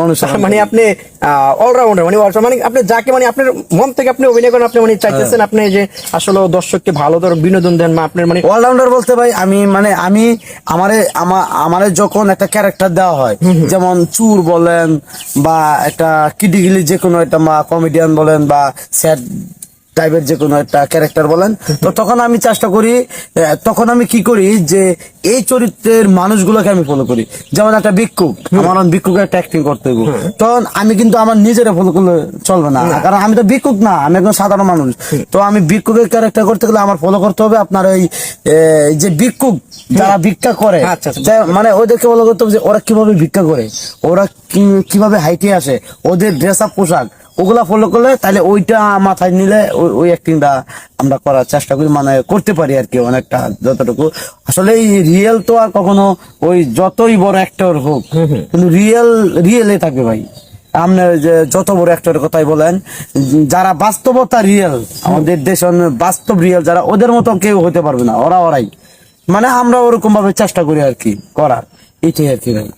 মানুষ মানে আপনি অলরাউন্ডার, মানে মানে আপনি যাকে মানে আপনার মন থেকে আপনি অভিনয় করেন, আপনি মানে চাইতেছেন আপনি যে আসলে দর্শককে ভালো বিনোদন দেন, বা আপনার মানে অলরাউন্ডার বলতে ভাই আমি আমারে যখন একটা ক্যারেক্টার দেওয়া হয়, যেমন চুর বলেন বা একটা কিডিগিলি যে কোনো একটা কমেডিয়ান বলেন বা স্যাড টাইপের যে কোনো একটা ক্যারেক্টার বলেন, তো তখন আমি চেষ্টা করি, তখন আমি কি করি যে এই চরিত্রের মানুষগুলোকে আমি ফলো করি। যেমন একটা ভিক্ষুক, আমার ভিক্ষুকের একটা অ্যাক্টিং করতে হবে, তখন আমি কিন্তু আমার নিজেরা ফলো করলে চলবে না, কারণ আমি তো ভিক্ষুক না, আমি একজন সাধারণ মানুষ। তো আমি ভিক্ষুকের ক্যারেক্টার করতে গেলে আমার ফলো করতে হবে আপনার ওই যে ভিক্ষুক যারা ভিক্ষা করে, মানে ওদেরকে ফলো করতে হবে যে ওরা কিভাবে ভিক্ষা করে, ওরা কিভাবে হাইটে আসে, ওদের ড্রেস আপ পোশাক, ওগুলা ফলো করলে তাহলে ওইটা মাথায় নিলে ওই অ্যাক্টিংটা আমরা করার চেষ্টা করি, মানে করতে পারি আর কি অনেকটা যতটুকু। আসলে এই রিয়েল তো আর কখনো ওই যতই বড় অ্যাক্টর হোক কিন্তু রিয়েলে থাকবে ভাই। আপনি যে যত বড় অ্যাক্টরের কথাই বলেন, যারা বাস্তবতা রিয়েল, আমাদের দেশ বাস্তব রিয়েল যারা, ওদের মতো কেউ হতে পারবে না, ওরাই। মানে আমরা ওরকম ভাবে চেষ্টা করি আর কি করার, এটাই আর কি ভাই।